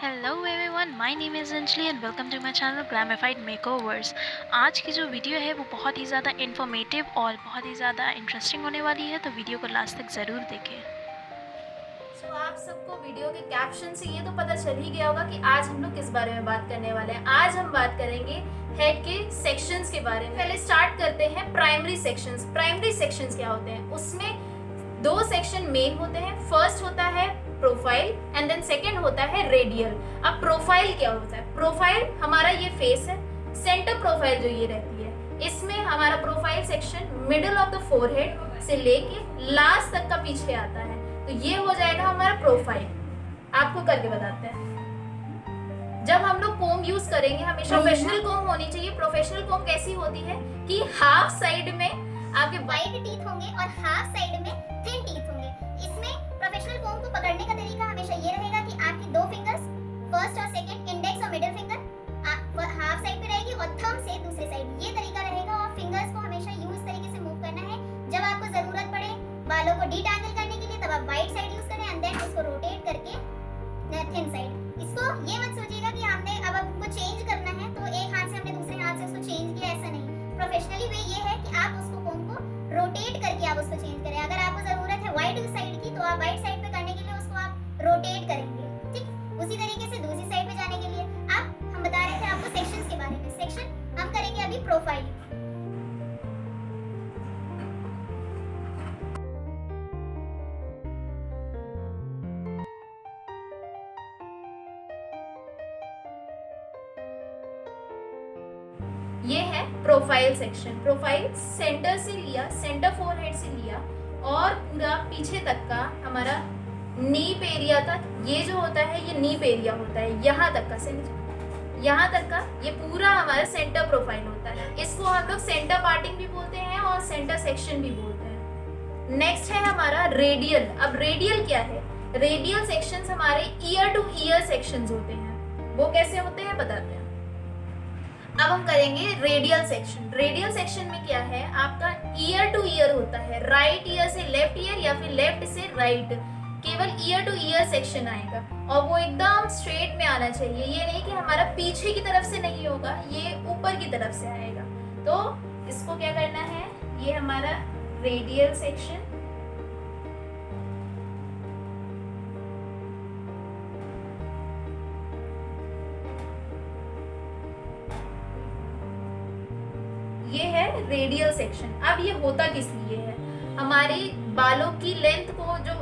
Hello everyone, my name is Anjali and welcome to my channel glamified makeovers. आज की जो video है वो बहुत ही ज़्यादा इन्फॉर्मेटिव और बहुत ही ज़्यादा इंटरेस्टिंग होने वाली है, तो वीडियो को लास्ट तक ज़रूर देखें। आप सबको वीडियो के कैप्शन से ये तो पता चल ही गया होगा कि आज हम लोग किस बारे में बात करने वाले हैं। आज हम बात करेंगे हेड के सेक्शंस के बारे में। पहले स्टार्ट करते हैं प्राइमरी सेक्शंस। प्राइमरी सेक्शंस क्या होते हैं? उसमें दो सेक्शन मेन होते हैं। फर्स्ट होता है प्रोफाइल एंड देन सेकंड होता है रेडियल। अब प्रोफाइल क्या होता है? प्रोफाइल हमारा ये फेस है, सेंटर प्रोफाइल जो ये रहती है, इसमें हमारा profile section middle of the forehead से लेके लास्ट तक का पीछे आता है, तो ये हो जाएगा हमारा प्रोफाइल। आपको करके बताते हैं। जब हम लोग कोम यूज करेंगे हमेशा प्रोफेशनल कोम होनी चाहिए। प्रोफेशनल कोम कैसी होती है कि हाफ साइड में आपके वाइड टीथ होंगे और हाफ साइड में थिन टीथ होंगे। इसमें प्रोफेशनल कोम को पकड़ने का तरीका हमेशा ये रहेगा कि आपकी दो फिंगर्स, फर्स्ट और सेकंड, इंडेक्स और मिडिल फिंगर हाफ साइड पे रहेगी और थंब से दूसरे साइड, ये तरीका रहेगा। और फिंगर्स को हमेशा यूज तरीके से मूव करना है। जब आपको जरूरत पड़े बालों को डीटैंगल करने के लिए, तब आप वाइड साइड यूज करें एंड देन उसको रोटेट करके थिन साइड। इसको ये मत सोचिएगा कि हमने अब आपको चेंज करना है तो एक हाथ से हमने दूसरे हाथ से उसको चेंज किया, ऐसा नहीं। प्रोफेशनली वे ये है कि आप उसको कोम को रोटेट करके आप उसको चेंज करें। अगर आपको जरूरत है वाइड साइड की, तो आप वाइड साइड पे करने के लिए उसको आप रोटेट करेंगे, ठीक। उसी तरीके से दूसरी साइड पे जाने के लिए हम बता रहे थे आपको सेक्शंस के बारे में। सेक्शन हम करेंगे अभी प्रोफाइल। ये है प्रोफाइल सेक्शन। प्रोफाइल सेंटर से लिया, सेंटर फोरहेड से लिया और पूरा पीछे तक का हमारा नीप एरिया तक, ये जो होता है ये नीप एरिया होता है, यहाँ तक का यहाँ तक का ये पूरा हमारा सेंटर प्रोफाइल होता है। इसको हम लोग सेंटर पार्टिंग भी बोलते हैं और सेंटर सेक्शन भी बोलते हैं। नेक्स्ट है हमारा रेडियल। अब रेडियल क्या है? रेडियल सेक्शंस हमारे ईयर टू ईयर सेक्शंस होते हैं। वो कैसे होते हैं बताते हैं। अब हम करेंगे रेडियल सेक्शन। रेडियल सेक्शन में क्या है? आपका ईयर टू ईयर होता है, राइट ईयर से लेफ्ट ईयर या फिर लेफ्ट से राइट, केवल ईयर टू ईयर सेक्शन आएगा और वो एकदम स्ट्रेट में आना चाहिए। ये नहीं कि हमारा पीछे की तरफ से नहीं होगा, ये ऊपर की तरफ से आएगा। तो इसको क्या करना है? ये हमारा रेडियल सेक्शन, ये है रेडियल सेक्शन। अब ये होता किस लिए है? हमारे बालों की लेंथ को, जो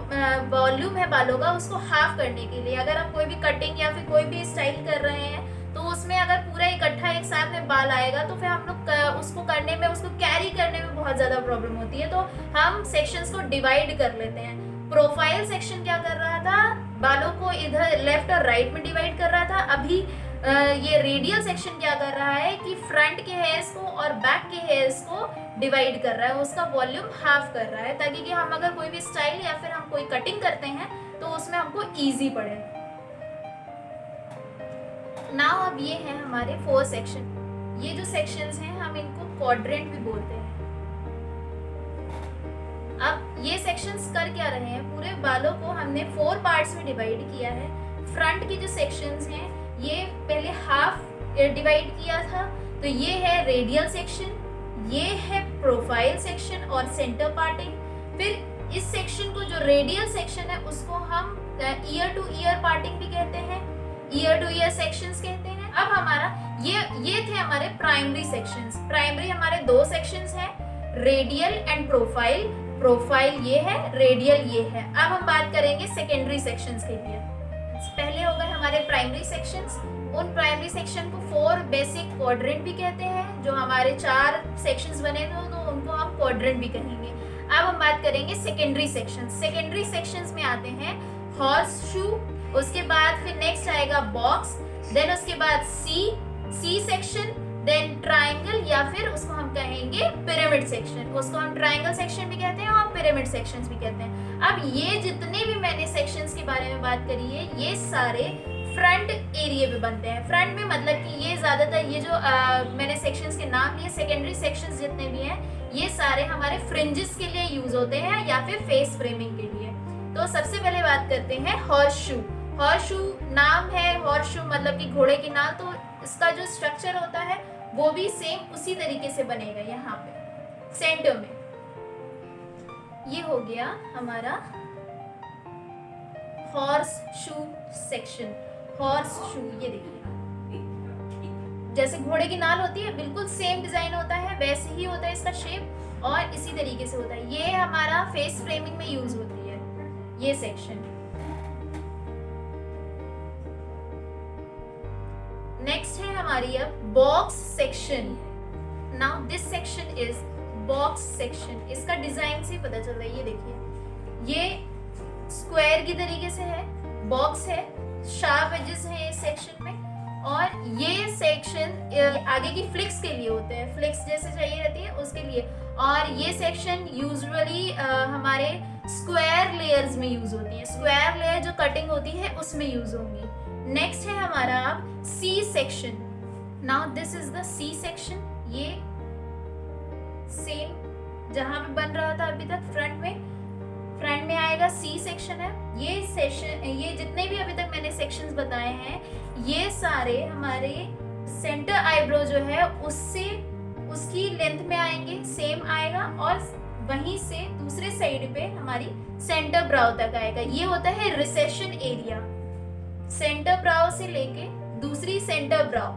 वॉल्यूम है बालों का, उसको हाफ करने के लिए। अगर आप कोई भी कटिंग या फिर कोई भी स्टाइल कर रहे हैं तो उसमें अगर पूरा इकट्ठा एक साथ में बाल आएगा तो फिर हम लोग उसको करने में, उसको कैरी करने में बहुत ज्यादा प्रॉब्लम होती है। तो हम सेक्शंस को डिवाइड कर लेते हैं। प्रोफाइल सेक्शन क्या कर रहा था? बालों को इधर लेफ्ट और राइट में डिवाइड कर रहा था। अभी ये रेडियल सेक्शन क्या कर रहा है कि फ्रंट के हेयर्स को और बैक के हेयर्स को डिवाइड कर रहा है, उसका वॉल्यूम हाफ कर रहा है, ताकि कि हम अगर कोई भी स्टाइल या फिर हम कोई कटिंग करते हैं तो उसमें हमको इजी पड़े। नाउ अब ये है हमारे 4 सेक्शन। ये जो सेक्शंस हैं हम इनको क्वाड्रेंट भी बोलते हैं। अब ये सेक्शंस कर क्या रहे हैं? पूरे बालों को हमने 4 पार्ट्स में डिवाइड किया है। फ्रंट की जो सेक्शंस हैं ये पहले हाफ डिवाइड किया था, तो ये है रेडियल सेक्शन, ये है प्रोफाइल सेक्शन और सेंटर पार्टिंग। फिर इस सेक्शन को, जो रेडियल सेक्शन है, उसको हम ईयर टू ईयर पार्टिंग भी कहते हैं, ईयर टू ईयर सेक्शंस कहते हैं। अब हमारा ये थे हमारे प्राइमरी सेक्शंस। प्राइमरी हमारे 2 सेक्शंस हैं, रेडियल एंड प्रोफाइल। प्रोफाइल ये है, रेडियल ये है। अब हम बात करेंगे सेकेंडरी सेक्शंस के लिए। पहले हो गए हमारे प्राइमरी सेक्शंस। उन प्राइमरी सेक्शन को 4 बेसिक क्वाड्रेंट भी कहते हैं। जो हमारे 4 सेक्शंस बने थे तो उनको हम क्वाड्रेंट भी कहेंगे। अब हम बात करेंगे सेकेंडरी सेक्शंस। सेकेंडरी सेक्शंस में आते हैं हॉर्स शू, उसके बाद फिर नेक्स्ट आएगा बॉक्स, देन उसके बाद सी सेक्शन, देन ट्राइंगल, या फिर उसको हम कहेंगे पिरामिड सेक्शन। उसको हम ट्राइंगल सेक्शन भी कहते हैं और पिरामिड सेक्शंस भी कहते हैं। अब ये जितने भी मैंने सेक्शंस के बारे में बात करी है, ये सारे फ्रंट एरिया पे बनते हैं। फ्रंट में मतलब कि ये ज्यादातर ये जो मैंने सेक्शंस के नाम लिए, सेकेंडरी सेक्शंस जितने भी हैं, ये सारे हमारे फ्रिंजेस के लिए यूज होते हैं या फिर फेस फ्रेमिंग के लिए। तो सबसे पहले बात करते हैं हॉर्स शू। हॉर्स शू नाम है, हॉर्स शू मतलब कि घोड़े की नाल, तो इसका जो स्ट्रक्चर होता है वो भी सेम उसी तरीके से बनेगा। यहाँ पे सेंटर में ये हो गया हमारा horse shoe section. Horse shoe, ये देखिए जैसे घोड़े की नाल होती है बिल्कुल सेम डिजाइन होता है, वैसे ही होता है इसका शेप और इसी तरीके से होता है। ये हमारा फेस फ्रेमिंग में यूज होती है ये सेक्शन। नेक्स्ट है हमारी अब box section. Now this section is box section. इसका डिजाइन से पता चल रहा है, ये देखिए ये स्क्वायर की तरीके से है, बॉक्स है, शार्प एजेस है इस सेक्शन में। और ये सेक्शन आगे की फ्लिक्स के लिए होते हैं, फ्लिक्स जैसे चाहिए रहती है उसके लिए। और ये सेक्शन यूजुअली हमारे स्क्वायर लेयर्स में यूज होती है, स्क्वायर लेयर जो कटिंग होती है उसमें यूज होंगी। नेक्स्ट है हमारा अब C section. Now this is the C section. ये सेम जहां पे बन रहा था अभी तक फ्रंट में आएगा सी सेक्शन है। ये सेक्शन, ये जितने भी अभी तक मैंने सेक्शंस बताए हैं ये सारे हमारे सेंटर आईब्रो जो है उससे उसकी लेंथ में आएंगे, सेम आएगा। और वहीं से दूसरे साइड पे हमारी सेंटर ब्राउ तक आएगा। ये होता है रिसेशन एरिया, सेंटर ब्राउ से लेके दूसरी सेंटर ब्राउ।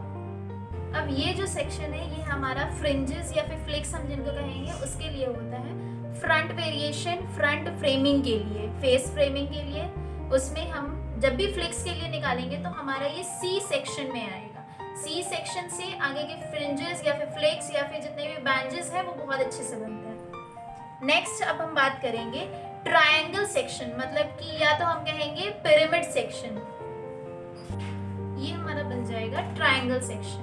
अब ये जो सेक्शन है ये हमारा फ्रिंजेस या फिर फ्लिक्स हम जिनको कहेंगे उसके लिए होता है। फ्रंट वेरिएशन, फ्रंट फ्रेमिंग के लिए, फेस फ्रेमिंग के लिए, उसमें हम जब भी फ्लिक्स के लिए निकालेंगे तो हमारा ये सी सेक्शन में आएगा। सी सेक्शन से आगे के फ्रिंजेस या फिर फ्लिक्स या फिर जितने भी बैंजेस हैं वो बहुत अच्छे से बनते हैं। नेक्स्ट अब हम बात करेंगे ट्रायंगल सेक्शन, मतलब कि या तो हम कहेंगे पिरामिड सेक्शन। ये हमारा बन जाएगा ट्रायंगल सेक्शन,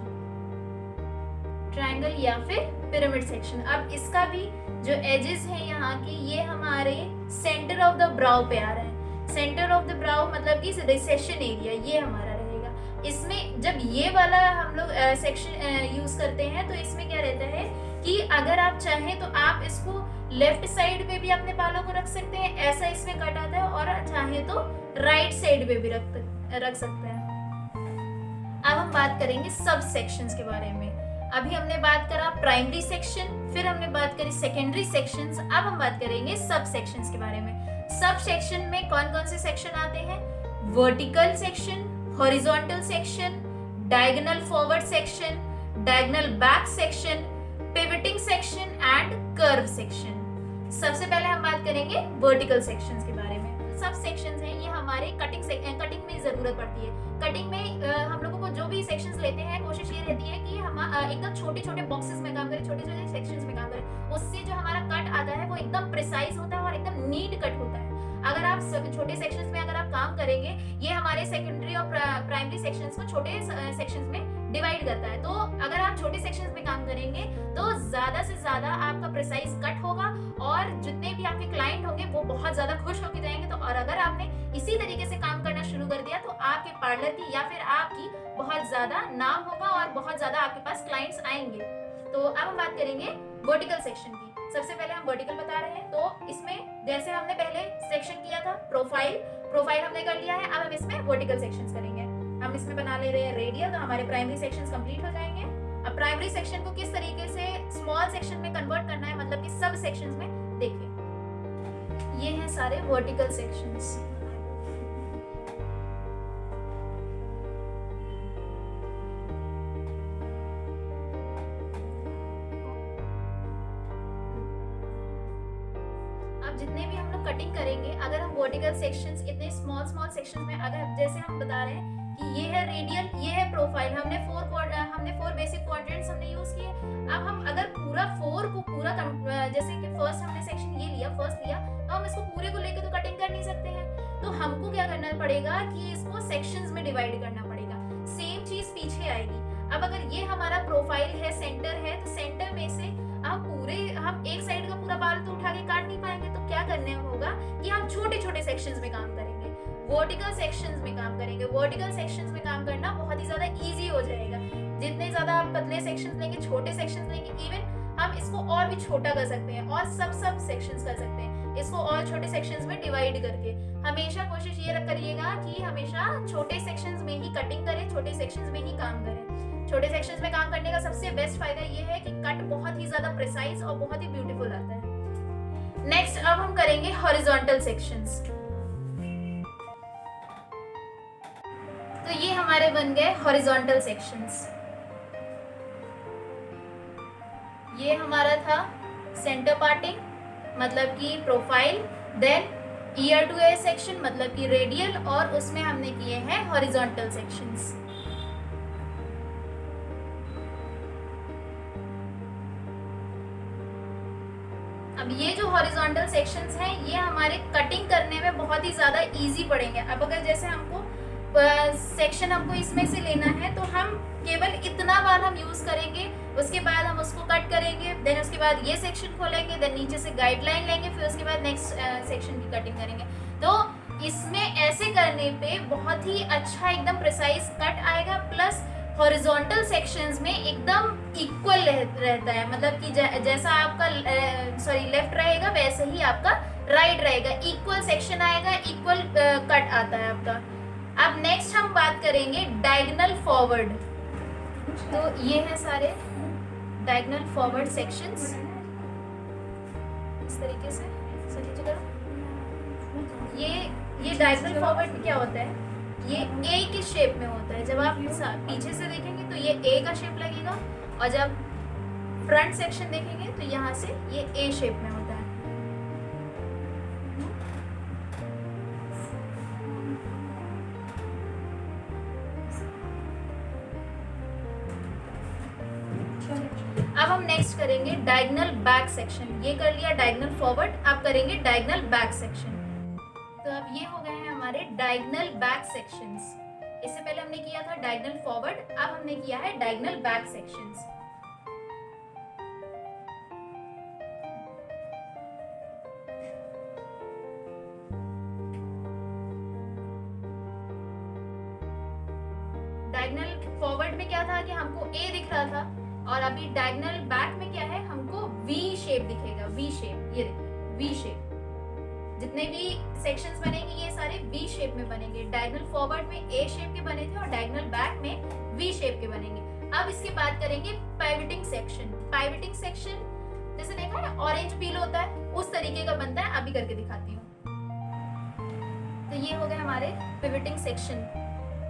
ट्रायंगल या फिर पिरामिड सेक्शन। अब इसका भी जो एजेस है यहाँ की ये हमारे सेंटर ऑफ द ब्राउ पे आ रहा है। सेंटर ऑफ द ब्राउ मतलब कि रिसेशन एरिया ये हमारा रहेगा। इसमें जब ये वाला हम लोग सेक्शन यूज करते हैं तो इसमें क्या रहता है कि अगर आप चाहें तो आप इसको लेफ्ट साइड पे भी अपने बालों को रख सकते हैं, ऐसा इसमें कट आता है, और चाहे तो राइट साइड पे भी रख सकते हैं। अब हम बात करेंगे सब सेक्शंस के बारे में। अभी हमने बात करा प्राइमरी सेक्शन, फिर हमने बात करी सेकेंडरी सेक्शंस, अब हम बात करेंगे सब सेक्शंस के बारे में। सब सेक्शन में कौन कौन से सेक्शन आते हैं? Vertical section, horizontal section, diagonal forward section, diagonal back section, pivoting section and curve section. सबसे पहले हम बात करेंगे वर्टिकल सेक्शंस के बारे में। सब सेक्शंस हैं ये हमारे कटिंग में जरूरत पड़ती है। कटिंग में हम लोगों को जो भी सेक्शंस लेते हैं कोशिश ये रहती है कि हम एकदम छोटे छोटे बॉक्सेस में काम करें, छोटे छोटे सेक्शंस में काम करें। उससे जो हमारा कट आता है वो एकदम प्रिसाइज होता है और एकदम नीट कट होता है। अगर आप छोटे सेक्शंस में अगर आप काम करेंगे, ये हमारे सेकेंडरी और प्राइमरी सेक्शंस को छोटे सेक्शंस में डिवाइड करता है। तो अगर आप छोटे सेक्शंस में काम करेंगे तो ज्यादा से ज्यादा आपका प्रिसाइज कट होगा और जितने भी आपके क्लाइंट होंगे वो बहुत ज्यादा खुश होकर जाएंगे। तो और अगर आपने इसी तरीके से काम करना शुरू कर दिया तो आपके पार्लर की या फिर आपकी बहुत ज्यादा नाम होगा और बहुत ज्यादा आपके पास क्लाइंट्स आएंगे। तो अब हम बात करेंगे वर्टिकल सेक्शन की। सबसे पहले हम वर्टिकल बता रहे हैं, तो इसमें जैसे हमने पहले सेक्शन किया था प्रोफाइल हमने कर लिया है। अब हम इसमें वर्टिकल सेक्शंस करेंगे। हम इसमें बना ले रहे हैं रेडियल, तो हमारे प्राइमरी सेक्शंस कंप्लीट हो जाएंगे। अब प्राइमरी सेक्शन को किस तरीके से स्मॉल सेक्शन में कन्वर्ट करना है, मतलब कि सब सेक्शंस में, देखिए ये हैं सारे वर्टिकल सेक्शंस। जितने भी हम लोग कटिंग करेंगे, अगर हम वर्टिकल सेक्शंस इतने स्मॉल सेक्शंस में, अगर जैसे हम बता रहे हैं कि ये है रेडियल, ये है प्रोफाइल, हमने फोर बेसिक क्वाड्रेंट्स हमने यूज किए। अब हम अगर पूरा फोर को पूरा जैसे कि फर्स्ट हमने सेक्शन ये लिया, फर्स्ट लिया, तो हम इसको पूरे को लेकर तो कटिंग कर नहीं सकते हैं। तो हमको क्या करना पड़ेगा कि इसको सेक्शंस में डिवाइड करना पड़ेगा। सेम चीज पीछे आएगी। अब अगर ये हमारा प्रोफाइल है, सेंटर है, तो सेंटर में से हम एक साइड का पूरा बाल तो उठा के काट नहीं पाएंगे। तो क्या करना होगा कि हम छोटे छोटे सेक्शंस में काम करेंगे, वर्टिकल सेक्शंस में काम करेंगे। वर्टिकल सेक्शंस में काम करना बहुत ही ज्यादा इजी हो जाएगा। जितने ज्यादा आप पतले सेक्शंस लेंगे, छोटे सेक्शंस लेंगे, इवन हम इसको और भी छोटा कर सकते हैं और सब सेक्शंस कर सकते हैं। इसको और छोटे सेक्शंस में डिवाइड करके। हमेशा कोशिश ये करिएगा कि हमेशा छोटे सेक्शंस में ही कटिंग करें, छोटे सेक्शंस में ही काम करें। छोटे सेक्शंस में काम करने का सबसे बेस्ट फायदा ये है कि कट बहुत ही ज्यादा प्रिसाइज और बहुत ही ब्यूटीफुल आता है। नेक्स्ट अब हम करेंगे हॉरिजॉन्टल सेक्शंस। तो ये हमारे बन गए हॉरिजॉन्टल सेक्शंस। ये हमारा था सेंटर पार्टिंग मतलब कि profile, then ear to ear section मतलब कि रेडियल, और उसमें हमने किए हैं हॉरिजॉन्टल सेक्शंस। अब ये जो हॉरिजॉन्टल सेक्शंस हैं ये हमारे कटिंग करने में बहुत ही ज्यादा इजी पड़ेंगे। अब अगर जैसे हमको सेक्शन हमको इसमें से लेना है तो हम केवल इतना बार हम यूज करेंगे, उसके बाद हम उसको कट करेंगे, देन उसके बाद ये सेक्शन खोलेंगे, देन नीचे से गाइडलाइन लेंगे, फिर उसके बाद नेक्स्ट सेक्शन की कटिंग करेंगे। तो इसमें ऐसे करने पे बहुत ही अच्छा एकदम प्रिसाइज कट आएगा, प्लस हॉरिजॉन्टल सेक्शंस में एकदम इक्वल रहता है, मतलब कि जैसा आपका लेफ्ट रहेगा वैसे ही आपका राइट रहेगा, इक्वल सेक्शन आएगा, इक्वल कट आता है आपका। अब नेक्स्ट हम बात करेंगे डायगोनल फॉरवर्ड। तो ये है सारे डायगोनल फॉरवर्ड सेक्शंस। इस तरीके से नीचे करो। ये डायगोनल फॉरवर्ड में क्या होता है, ये ए की शेप में होता है। जब आप पीछे से देखेंगे तो ये ए का शेप लगेगा, और जब फ्रंट सेक्शन देखेंगे तो यहाँ से ये ए शेप में होता है। अब हम नेक्स्ट करेंगे डायगोनल बैक सेक्शन। ये कर लिया डायगोनल फॉरवर्ड, अब करेंगे डायगोनल बैक सेक्शन। तो अब ये हो गए हैं हमारे डायगोनल बैक सेक्शंस। इससे पहले हमने किया था डायगोनल फॉरवर्ड, अब हमने किया है diagonal back sections. Diagonal forward में क्या था कि हमको ए दिख रहा था, और अभी डायगोनल बैक में क्या है, हमको वी शेप दिखेगा, वी शेप। ये देखिए वी शेप, जितने भी सेक्शंस बनेंगे ये सारे वी शेप में बनेंगे। डायगोनल फॉरवर्ड में ए शेप के बने थे और डायगोनल बैक में वी शेप के बनेंगे। अब इसके बाद करेंगे पाइवटिंग सेक्शन। पाइवटिंग सेक्शन जैसे देखा है ऑरेंज पील होता है, उस तरीके का बनता है। अभी करके दिखाती हूँ। तो ये हो गए हमारे पिवटिंग सेक्शन।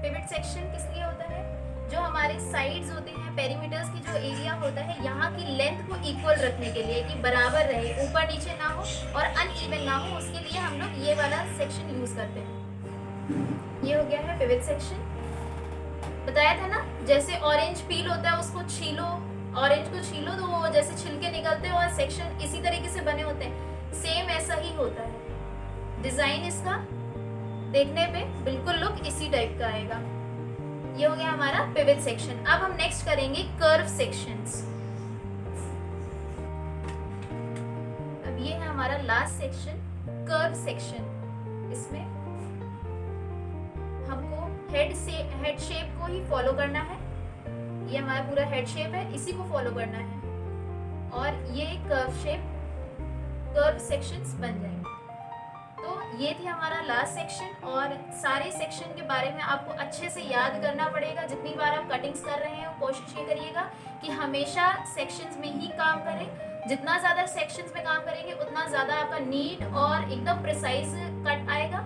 पिवट सेक्शन किस लिए होता है, जो हमारे साइड्स होते हैं, पेरीमीटर्स की जो एरिया होता है, यहाँ की लेंथ को इक्वल रखने के लिए कि बराबर रहे, ऊपर नीचे ना हो और अनइवन ना हो, उसके लिए हम लोग ये वाला सेक्शन यूज करते हैं। ये हो गया है पिवट सेक्शन। बताया था ना, जैसे ऑरेंज पील होता है उसको छीलो, ऑरेंज को छीलो तो वो जैसे छिलके निकलते हैं और सेक्शन इसी तरीके से बने होते हैं, सेम ऐसा ही होता है। डिजाइन इसका देखने पे बिल्कुल लुक इसी टाइप का आएगा। ये हो गया हमारा पिवट सेक्शन। अब हम नेक्स्ट करेंगे कर्व सेक्शंस। अब ये है हमारा लास्ट सेक्शन, कर्व सेक्शन। इसमें हमको हेड शेप को ही फॉलो करना है। ये हमारा पूरा हेड शेप है, इसी को फॉलो करना है, और ये कर्व सेक्शंस बन जाएंगे। तो ये थी हमारा लास्ट सेक्शन, और सारे सेक्शन के बारे में आपको अच्छे से याद करना पड़ेगा। जितनी बार आप कटिंग्स कर रहे हैं कोशिश ये करिएगा कि हमेशा सेक्शंस में ही काम करें। जितना ज़्यादा सेक्शंस में काम करेंगे उतना ज़्यादा आपका नीट और एकदम प्रिसाइज कट आएगा।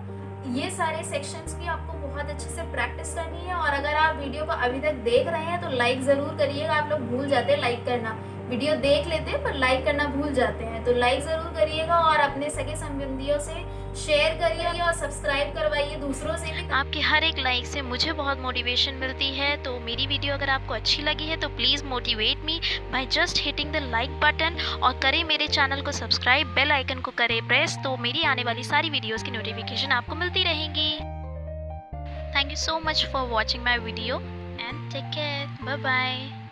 ये सारे सेक्शंस की आपको बहुत अच्छे से प्रैक्टिस करनी है। और अगर आप वीडियो को अभी तक देख रहे हैं तो लाइक ज़रूर करिएगा। आप लोग भूल जाते हैं लाइक करना, वीडियो देख लेते हैं पर लाइक करना भूल जाते हैं, तो लाइक ज़रूर करिएगा और अपने सगे संबंधियों से शेयर करिए और सब्सक्राइब करवाइए दूसरों से भी। आपकी हर एक लाइक से मुझे बहुत मोटिवेशन मिलती है। तो मेरी वीडियो अगर आपको अच्छी लगी है तो please motivate me by just hitting the like button, और करें मेरे चैनल को सब्सक्राइब, बेल आइकन को करें प्रेस, तो मेरी आने वाली सारी वीडियोज़ की नोटिफिकेशन आपको मिलती रहेंगी। Thank you so much for watching my video and take care, bye bye.